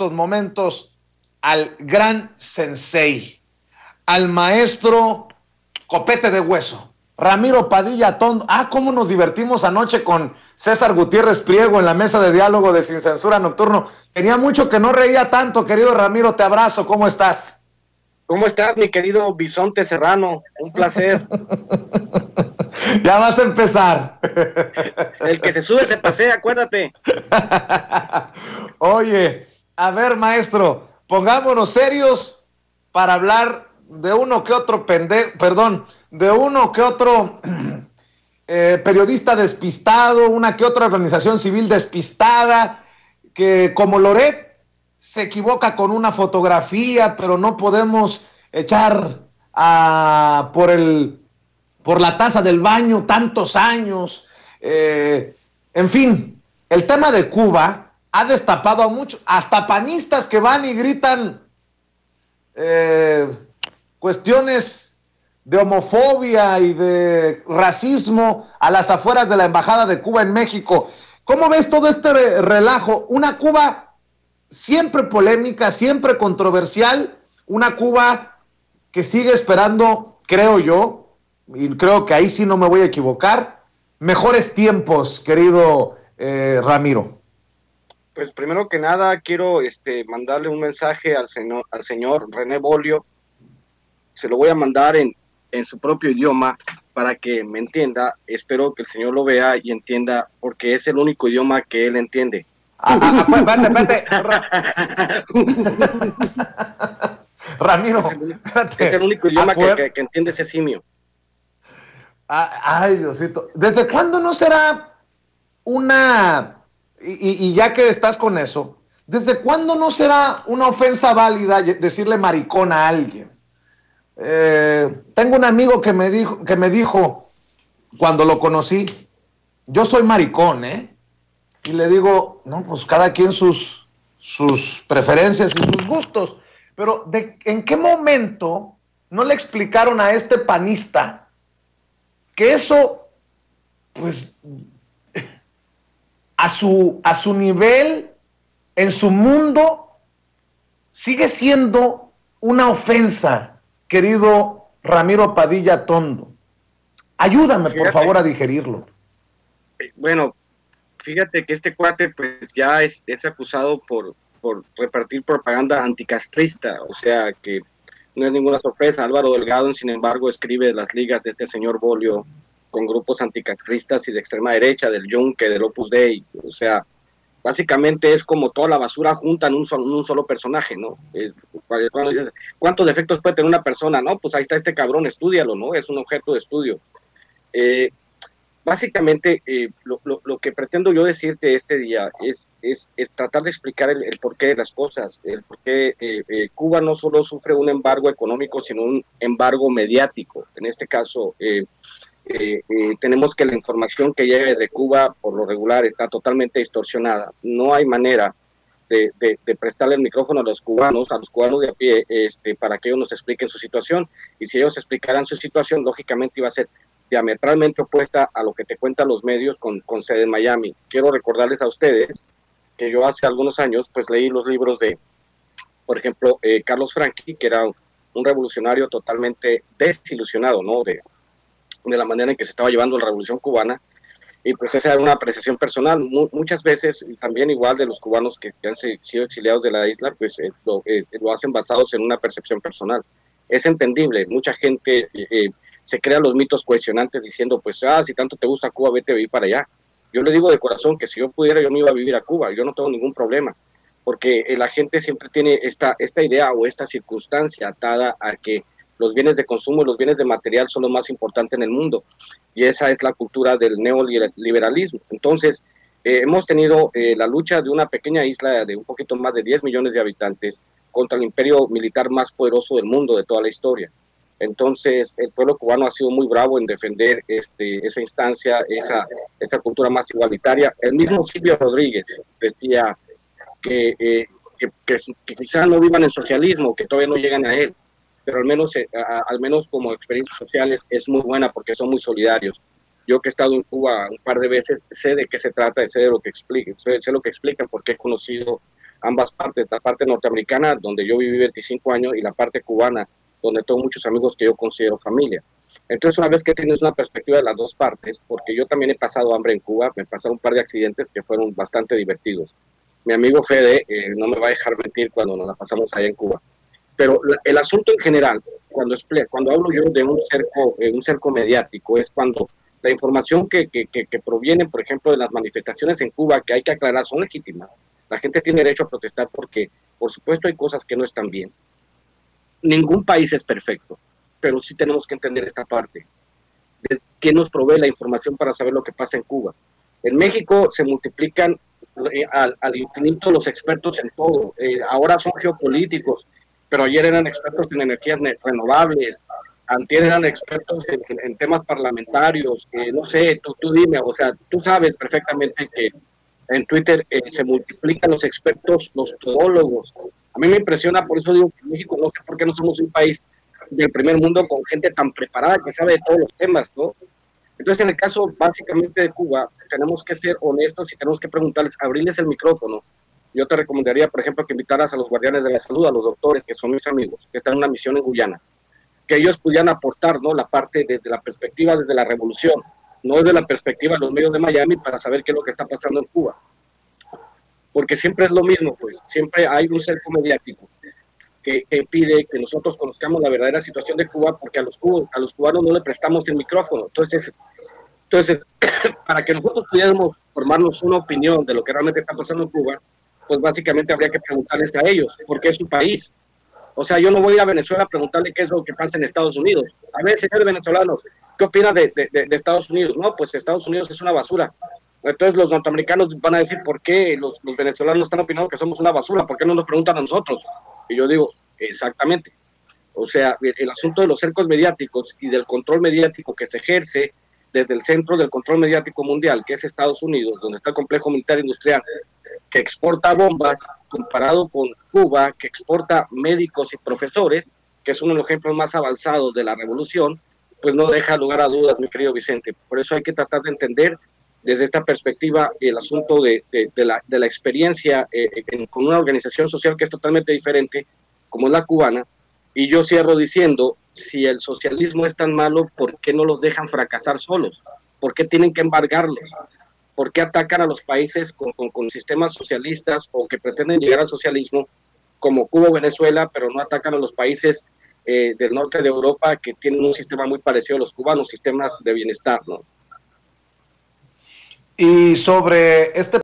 estos momentos al gran sensei, al maestro copete de hueso, Ramiro Padilla Tondo. Cómo nos divertimos anoche con César Gutiérrez Priego en la mesa de diálogo de Sin Censura Nocturno. Tenía mucho que no reía tanto, querido Ramiro, te abrazo, ¿cómo estás? ¿Cómo estás, mi querido Bisonte Serrano? Un placer. Ya vas a empezar. El que se sube se pasea, acuérdate. Oye, a ver, maestro, pongámonos serios para hablar de uno que otro de uno que otro periodista despistado, una que otra organización civil despistada, que como Loret se equivoca con una fotografía, pero no podemos echar por la taza del baño tantos años. En fin, el tema de Cuba ha destapado a muchos, hasta panistas que van y gritan cuestiones de homofobia y de racismo a las afueras de la embajada de Cuba en México. ¿Cómo ves todo este relajo? Una Cuba siempre polémica, siempre controversial, una Cuba que sigue esperando, creo yo, y creo que ahí sí no me voy a equivocar, mejores tiempos, querido Ramiro. Pues primero que nada quiero mandarle un mensaje al señor René Bolio. Se lo voy a mandar en su propio idioma para que me entienda. Espero que el señor lo vea y entienda, porque es el único idioma que él entiende. Espérate. Ramiro, espérate. Es el único idioma que entiende ese simio. Ay, Diosito. ¿Desde cuándo no será una... Y ya que estás con eso, ¿desde cuándo no será una ofensa válida decirle maricón a alguien? Tengo un amigo que me dijo cuando lo conocí, yo soy maricón, y le digo, no, pues cada quien sus preferencias y sus gustos, pero ¿en qué momento no le explicaron a este panista que eso, pues, a su nivel, en su mundo, sigue siendo una ofensa, querido Ramiro Padilla Tondo? Ayúdame, por favor, a digerirlo. Bueno, fíjate que este cuate pues ya es acusado por repartir propaganda anticastrista, o sea que no es ninguna sorpresa. Álvaro Delgado, sin embargo, escribe de las ligas de este señor Bolio con grupos anticastristas y de extrema derecha, del Yunque, del Opus Dei, o sea, básicamente es como toda la basura junta en un solo personaje, ¿no? Cuando dices, ¿cuántos defectos puede tener una persona? No, pues ahí está este cabrón, estúdialo, ¿no? Es un objeto de estudio. Básicamente, lo que pretendo yo decirte este día es tratar de explicar el porqué de las cosas, el porqué Cuba no solo sufre un embargo económico, sino un embargo mediático. En este caso, tenemos que la información que llega desde Cuba, por lo regular, está totalmente distorsionada. No hay manera de prestarle el micrófono a los cubanos de a pie, para que ellos nos expliquen su situación. Y si ellos explicaran su situación, lógicamente iba a ser diametralmente opuesta a lo que te cuentan los medios con sede en Miami. Quiero recordarles a ustedes que yo hace algunos años pues leí los libros de, por ejemplo, Carlos Franqui, que era un revolucionario totalmente desilusionado, ¿no? De la manera en que se estaba llevando la revolución cubana, y pues esa era una apreciación personal. Muchas veces, también igual de los cubanos que han sido exiliados de la isla, pues lo hacen basados en una percepción personal. Es entendible, mucha gente se crea los mitos cohesionantes diciendo, pues, si tanto te gusta Cuba, vete a vivir para allá. Yo le digo de corazón que si yo pudiera, yo me iba a vivir a Cuba, yo no tengo ningún problema, porque la gente siempre tiene esta idea o esta circunstancia atada a que los bienes de consumo y los bienes de material son lo más importante en el mundo, y esa es la cultura del neoliberalismo. Entonces, hemos tenido la lucha de una pequeña isla de un poquito más de 10 millones de habitantes contra el imperio militar más poderoso del mundo de toda la historia. Entonces, el pueblo cubano ha sido muy bravo en defender esa instancia, esta cultura más igualitaria. El mismo Silvio Rodríguez decía que quizás no vivan en socialismo, que todavía no llegan a él, pero al menos como experiencias sociales es muy buena porque son muy solidarios. Yo que he estado en Cuba un par de veces, sé de qué se trata, sé lo que explican, porque he conocido ambas partes, la parte norteamericana, donde yo viví 25 años, y la parte cubana, donde tengo muchos amigos que yo considero familia. Entonces, una vez que tienes una perspectiva de las dos partes, porque yo también he pasado hambre en Cuba, me pasaron un par de accidentes que fueron bastante divertidos. Mi amigo Fede no me va a dejar mentir cuando nos la pasamos allá en Cuba. Pero el asunto en general, cuando hablo yo de un cerco mediático, es cuando la información que proviene, por ejemplo, de las manifestaciones en Cuba, que hay que aclarar, son legítimas. La gente tiene derecho a protestar porque, por supuesto, hay cosas que no están bien. Ningún país es perfecto, pero sí tenemos que entender esta parte. De quién nos provee la información para saber lo que pasa en Cuba. En México se multiplican al infinito los expertos en todo. Ahora son geopolíticos, pero ayer eran expertos en energías renovables, antier eran expertos en temas parlamentarios, no sé, tú dime, o sea, tú sabes perfectamente que en Twitter se multiplican los expertos, los todólogos. A mí me impresiona, por eso digo que en México no sé por qué no somos un país del primer mundo con gente tan preparada que sabe de todos los temas, ¿no? Entonces, en el caso básicamente de Cuba, tenemos que ser honestos y tenemos que preguntarles, abrirles el micrófono. Yo te recomendaría, por ejemplo, que invitaras a los guardianes de la salud, a los doctores, que son mis amigos, que están en una misión en Guyana, que ellos pudieran aportar, ¿no?, la parte desde la perspectiva, desde la revolución, no desde la perspectiva de los medios de Miami, para saber qué es lo que está pasando en Cuba. Porque siempre es lo mismo, pues, siempre hay un cerco mediático que impide que nosotros conozcamos la verdadera situación de Cuba, porque a los cubanos no le prestamos el micrófono. Entonces para que nosotros pudiéramos formarnos una opinión de lo que realmente está pasando en Cuba, pues básicamente habría que preguntarles a ellos, porque es su país. O sea, yo no voy a Venezuela a preguntarle qué es lo que pasa en Estados Unidos. A ver, señores venezolanos, ¿qué opinan de Estados Unidos? No, pues Estados Unidos es una basura. Entonces los norteamericanos van a decir, ¿por qué los venezolanos están opinando que somos una basura? ¿Por qué no nos preguntan a nosotros? Y yo digo, exactamente. O sea, el asunto de los cercos mediáticos y del control mediático que se ejerce desde el centro del control mediático mundial, que es Estados Unidos, donde está el complejo militar industrial, que exporta bombas, comparado con Cuba, que exporta médicos y profesores, que es uno de los ejemplos más avanzados de la revolución, pues no deja lugar a dudas, mi querido Vicente. Por eso hay que tratar de entender desde esta perspectiva el asunto de la experiencia con una organización social que es totalmente diferente, como es la cubana. Y yo cierro diciendo, si el socialismo es tan malo, ¿por qué no los dejan fracasar solos? ¿Por qué tienen que embargarlos? ¿Por qué atacan a los países con sistemas socialistas o que pretenden llegar al socialismo, como Cuba o Venezuela, pero no atacan a los países del norte de Europa que tienen un sistema muy parecido a los cubanos, sistemas de bienestar, ¿no? Y sobre este